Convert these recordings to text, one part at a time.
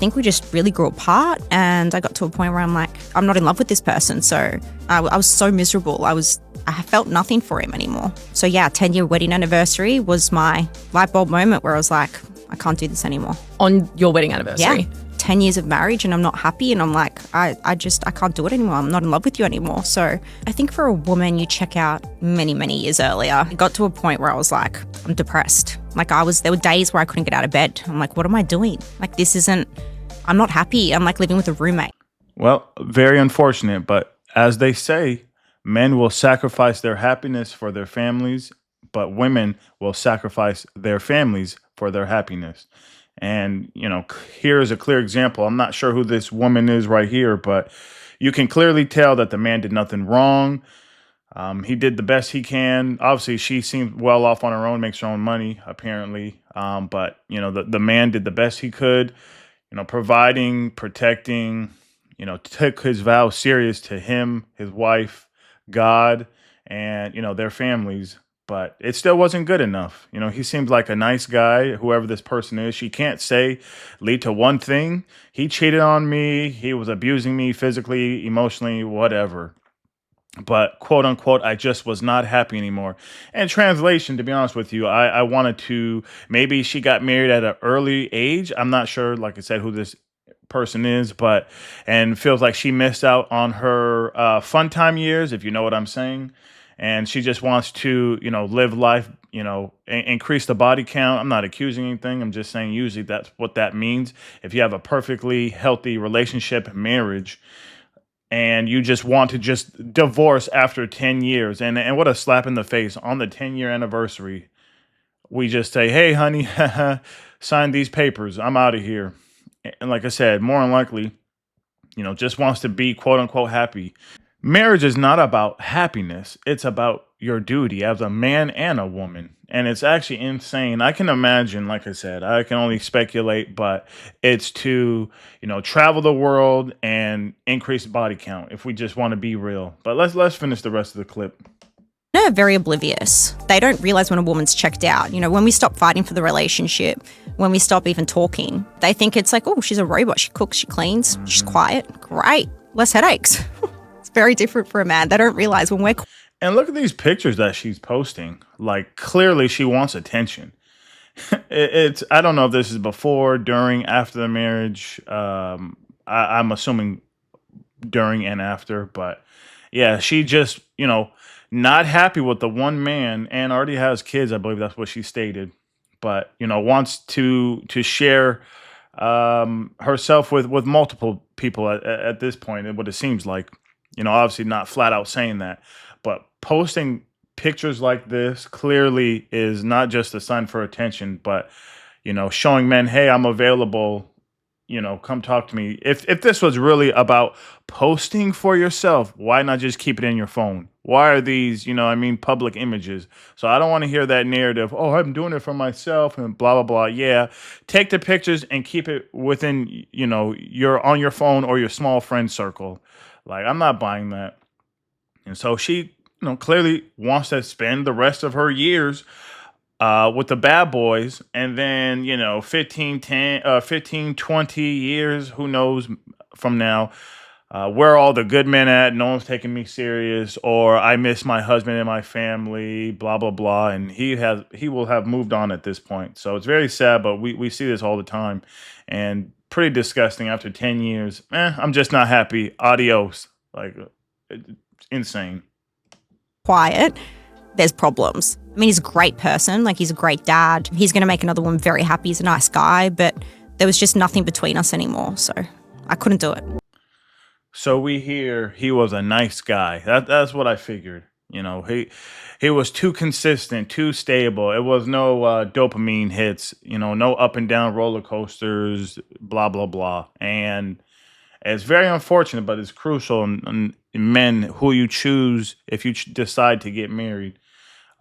think we just really grew apart, and I got to a point where I'm like, I'm not in love with this person. So I was so miserable. I felt nothing for him anymore. So yeah, 10-year wedding anniversary was my light bulb moment where I was like, I can't do this anymore. On your wedding anniversary? Yeah. 10 years of marriage and I'm not happy, and I'm like, I can't do it anymore. I'm not in love with you anymore. So I think for a woman, you check out many, many years earlier. It got to a point where I was like, I'm depressed. Like there were days where I couldn't get out of bed. I'm like, what am I doing? Like, I'm not happy. I'm like living with a roommate. Well, very unfortunate, but as they say, men will sacrifice their happiness for their families, but women will sacrifice their families for their happiness. And, here's a clear example. I'm not sure who this woman is right here, but you can clearly tell that the man did nothing wrong. He did the best he can. Obviously, she seems well off on her own, makes her own money, apparently. But, the man did the best he could, providing, protecting, took his vows serious to him, his wife, God, and, their families. But it still wasn't good enough. He seems like a nice guy, whoever this person is. She can't lead to one thing. He cheated on me. He was abusing me physically, emotionally, whatever. But quote unquote, I just was not happy anymore. And translation, to be honest with you, I wanted to, maybe she got married at an early age. I'm not sure, like I said, who this person is, and feels like she missed out on her fun time years, if you know what I'm saying. And she just wants to, live life, increase the body count. I'm not accusing anything. I'm just saying usually that's what that means. If you have a perfectly healthy relationship, marriage, and you just want to just divorce after 10 years. And what a slap in the face. On the 10-year anniversary, we just say, hey, honey, sign these papers. I'm out of here. And like I said, more than likely, just wants to be, quote unquote, happy. Marriage is not about happiness. It's about your duty as a man and a woman. And it's actually insane. I can imagine, like I said, I can only speculate, but it's to, travel the world and increase body count if we just want to be real. But let's finish the rest of the clip. They're very oblivious. They don't realize when a woman's checked out. When we stop fighting for the relationship, when we stop even talking, they think it's like, oh, she's a robot. She cooks, she cleans, she's quiet. Great. Less headaches. Very different for a man. They don't realize when we're... And look at these pictures that she's posting. Like, clearly she wants attention. I don't know if this is before, during, after the marriage. I'm assuming during and after. But yeah, she just, not happy with the one man and already has kids. I believe that's what she stated. But, wants to share herself with multiple people at this point, and what it seems like. Obviously not flat out saying that, but posting pictures like this clearly is not just a sign for attention, but, showing men, hey, I'm available, come talk to me. If this was really about posting for yourself, why not just keep it in your phone? Why are these, public images? So I don't want to hear that narrative, oh, I'm doing it for myself and blah, blah, blah. Yeah, take the pictures and keep it within, your on your phone or your small friend circle. Like, I'm not buying that. And so she, clearly wants to spend the rest of her years with the bad boys. And then, 15, 20 years, who knows from now, where are all the good men at? No one's taking me serious. Or I miss my husband and my family, blah, blah, blah. And he will have moved on at this point. So it's very sad, but we see this all the time. And pretty disgusting after 10 years. I'm just not happy. Adios. Like, insane. Quiet. There's problems. I mean, he's a great person. Like, he's a great dad. He's going to make another woman very happy. He's a nice guy, but there was just nothing between us anymore. So I couldn't do it. So we hear he was a nice guy. That's what I figured. He was too consistent, too stable. It was no dopamine hits, no up and down roller coasters, blah, blah, blah. And it's very unfortunate, but it's crucial in men who you choose if you decide to get married,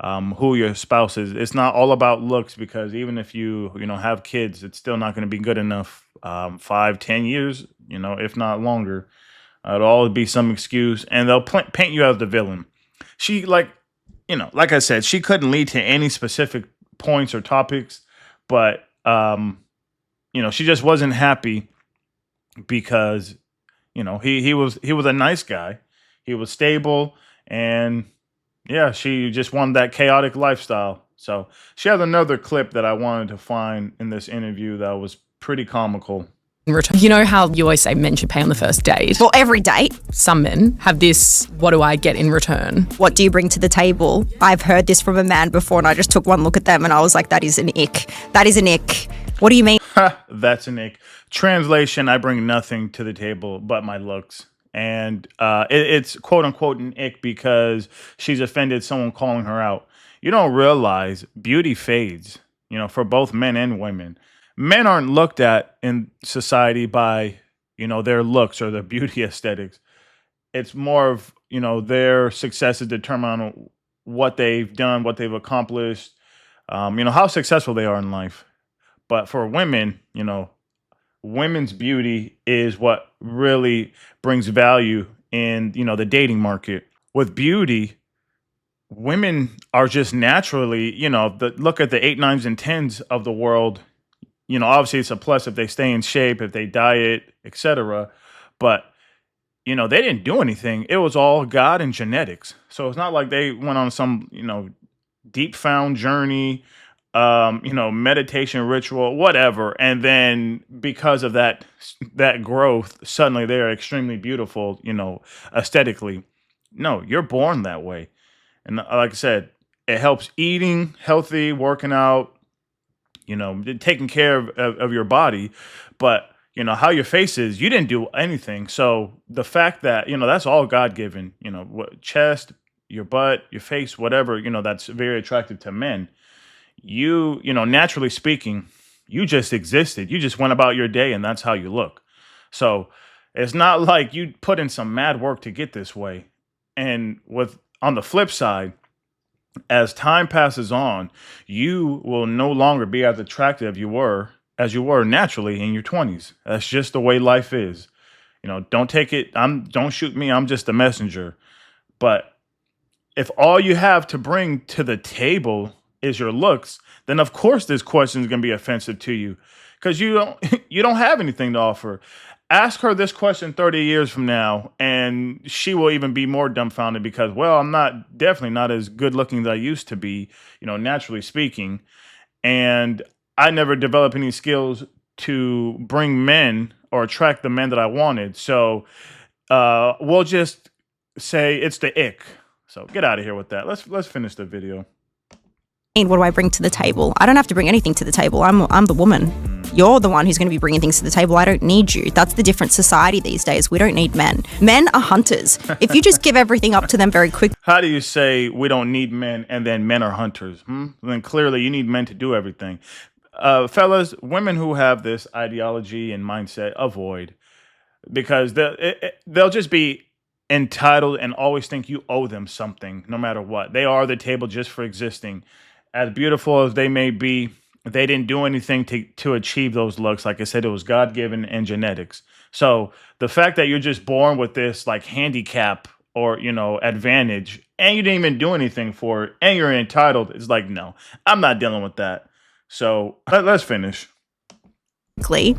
who your spouse is. It's not all about looks, because even if you have kids, it's still not going to be good enough. 5-10 years, if not longer. It'll always be some excuse, and they'll paint you as the villain. She, like I said, she couldn't lead to any specific points or topics, but, she just wasn't happy because he was a nice guy. He was stable, and yeah, she just wanted that chaotic lifestyle. So she has another clip that I wanted to find in this interview that was pretty comical. In return. You know how you always say men should pay on the first date? Well, every date. Some men have this, what do I get in return? What do you bring to the table? I've heard this from a man before, and I just took one look at them and I was like, that is an ick. That is an ick. What do you mean? That's an ick. Translation: I bring nothing to the table but my looks. And it's quote unquote an ick because she's offended someone calling her out. You don't realize beauty fades, for both men and women. Men aren't looked at in society by, their looks or their beauty aesthetics. It's more of, their success is determined on what they've done, what they've accomplished, how successful they are in life. But for women, women's beauty is what really brings value in, the dating market. With beauty, women are just naturally, look at the 8, 9s, and 10s of the world. Obviously it's a plus if they stay in shape, if they diet, etc. But, they didn't do anything. It was all God and genetics. So it's not like they went on some, deep found journey, meditation ritual, whatever. And then because of that growth, suddenly they're extremely beautiful, aesthetically. No, you're born that way. And like I said, it helps eating healthy, working out, taking care of your body. But, how your face is, you didn't do anything. So the fact that, that's all God given, chest, your butt, your face, whatever, that's very attractive to men. Naturally speaking, you just existed. You just went about your day and that's how you look. So it's not like you put in some mad work to get this way. And on the flip side, as time passes on, you will no longer be as attractive as you were naturally in your 20s. That's just the way life is. Don't take it. Don't shoot me. I'm just a messenger. But if all you have to bring to the table is your looks, then of course this question is going to be offensive to you because you don't have anything to offer. Ask her this question 30 years from now, and she will even be more dumbfounded because, well, I'm definitely not as good looking as I used to be, naturally speaking. And I never developed any skills to bring men or attract the men that I wanted. So we'll just say it's the ick. So get out of here with that. Let's finish the video. What do I bring to the table? I don't have to bring anything to the table. I'm the woman. You're the one who's going to be bringing things to the table. I don't need you. That's the different society these days. We don't need men. Men are hunters. If you just give everything up to them very quickly. How do you say we don't need men and then men are hunters? Then clearly you need men to do everything. Fellas, women who have this ideology and mindset, avoid. Because they'll just be entitled and always think you owe them something no matter what. They are the table just for existing. As beautiful as they may be, they didn't do anything to achieve those looks. Like I said, it was God-given and genetics. So the fact that you're just born with this like handicap or, advantage, and you didn't even do anything for it, and you're entitled, it's like, no, I'm not dealing with that. So let's finish. What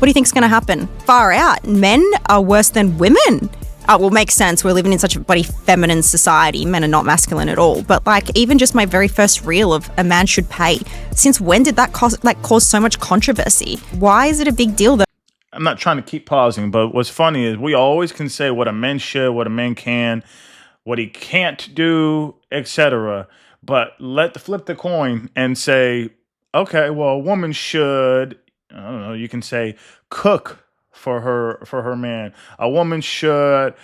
do you think's going to happen? Far out. Men are worse than women. Well, makes sense. We're living in such a bloody feminine society. Men are not masculine at all. But even just my very first reel of a man should pay. Since when did that cause so much controversy? Why is it a big deal? I'm not trying to keep pausing, but what's funny is we always can say what a man should, what a man can, what he can't do, etc. But flip the coin and say, okay, well, a woman should, I don't know, you can say cook for her man. A woman should,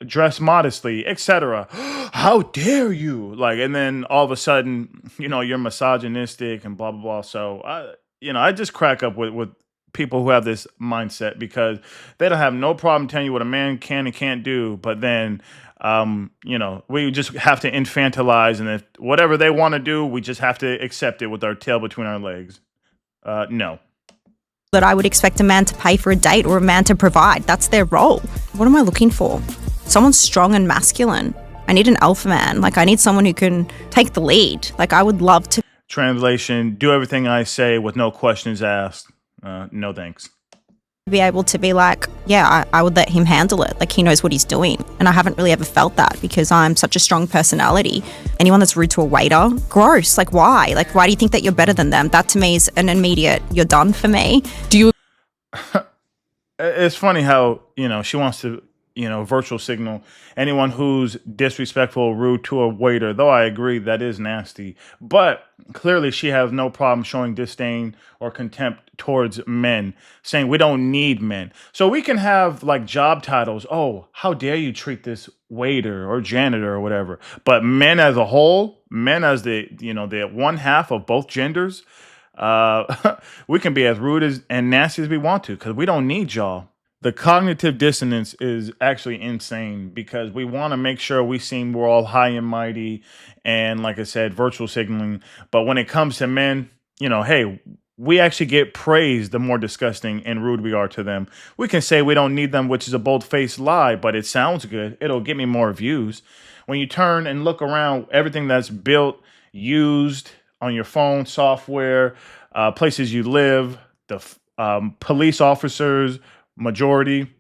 dress modestly, etc. How dare you? And then all of a sudden, you're misogynistic and blah blah blah. So I just crack up with people who have this mindset because they don't have no problem telling you what a man can and can't do, but then we just have to infantilize, and if whatever they want to do, we just have to accept it with our tail between our legs. No. That I would expect a man to pay for a date or a man to provide. That's their role. What am I looking for? Someone strong and masculine. I need an alpha man. I need someone who can take the lead. I would love to. Translation: do everything I say with no questions asked. No thanks. Be able to be like, yeah, I would let him handle it. Like, he knows what he's doing. And I haven't really ever felt that because I'm such a strong personality. Anyone that's rude to a waiter, gross. Like, why? Like, why do you think that you're better than them? That to me is an immediate, you're done for me. Do you It's funny how, she wants to, virtual signal anyone who's disrespectful or rude to a waiter, though I agree that is nasty. But clearly she has no problem showing disdain or contempt towards men, saying we don't need men. So we can have like job titles. Oh, how dare you treat this waiter or janitor or whatever. But men as a whole, men as the one half of both genders, we can be as rude and nasty as we want to because we don't need y'all. The cognitive dissonance is actually insane because we want to make sure we seem we're all high and mighty and, like I said, virtual signaling. But when it comes to men, hey, we actually get praised the more disgusting and rude we are to them. We can say we don't need them, which is a bold-faced lie, but it sounds good. It'll get me more views. When you turn and look around, everything that's built, used on your phone, software, places you live, the police officers, majority,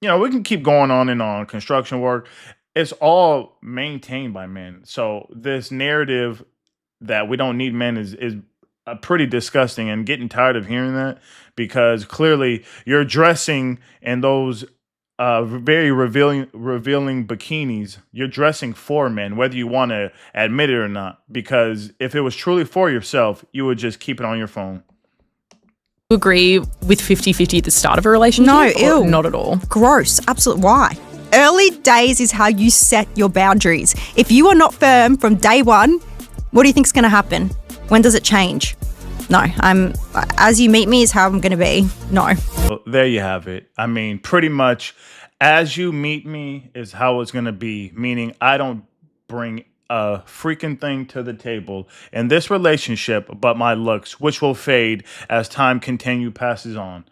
we can keep going on and on. Construction work, it's all maintained by men. So this narrative that we don't need men is pretty disgusting, and getting tired of hearing that because clearly you're dressing in those very revealing bikinis. You're dressing for men, whether you want to admit it or not, because if it was truly for yourself, you would just keep it on your phone. agree with 50-50 at the start of a relationship? No, Or ew. not at all. Gross. Absolutely. Why? Early days is how you set your boundaries. If you are not firm from day one, what do you think is going to happen? When does it change? No, as you meet me is how I'm going to be. No. Well, there you have it. I mean, pretty much as you meet me is how it's going to be, meaning I don't bring a freaking thing to the table in this relationship but my looks, which will fade as time passes on.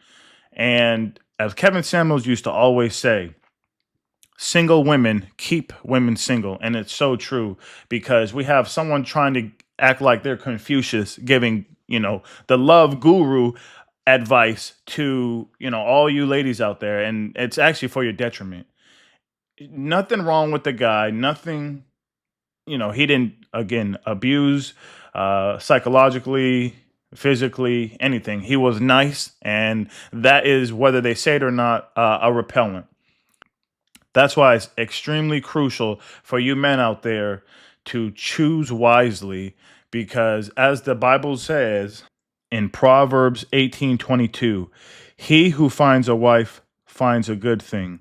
And as Kevin Samuels used to always say, single women keep women single. And it's so true because we have someone trying to act like they're Confucius giving, the love guru advice to, all you ladies out there. And it's actually for your detriment. Nothing wrong with the guy. Nothing, he didn't, again, abuse psychologically, physically, anything. He was nice. And that is, whether they say it or not, a repellent. That's why it's extremely crucial for you men out there to choose wisely because as the Bible says in Proverbs 18:22, he who finds a wife finds a good thing.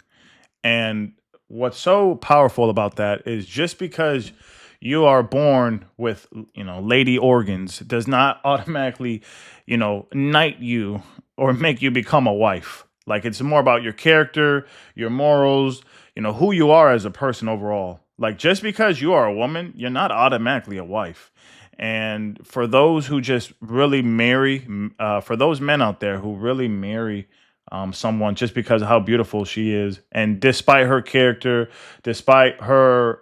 And what's so powerful about that is just because you are born with, lady organs does not automatically, knight you or make you become a wife. Like it's more about your character, your morals, who you are as a person overall. Like just because you are a woman, you're not automatically a wife. And for those who just really marry, for those men out there who really marry someone just because of how beautiful she is, and despite her character, despite her,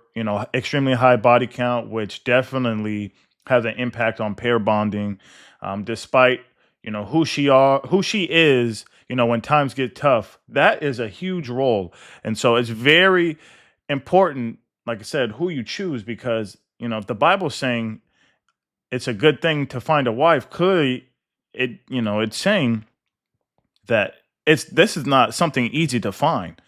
extremely high body count, which definitely has an impact on pair bonding, despite who she is, when times get tough, that is a huge role. And so it's very important, like I said, who you choose, because, if the Bible's saying it's a good thing to find a wife, clearly it's saying that this is not something easy to find.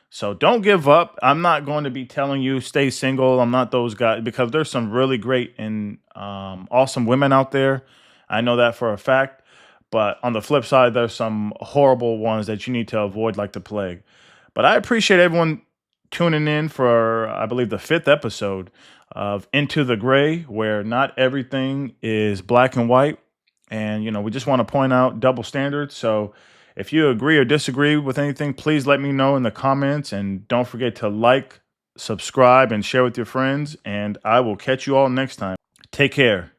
So don't give up. I'm not going to be telling you stay single. I'm not those guys because there's some really great and awesome women out there. I know that for a fact. But on the flip side, there's some horrible ones that you need to avoid like the plague. But I appreciate everyone tuning in for, I believe, the 5th episode of Into the Gray, where not everything is black and white. And, we just want to point out double standards. So if you agree or disagree with anything, please let me know in the comments. And don't forget to like, subscribe, and share with your friends. And I will catch you all next time. Take care.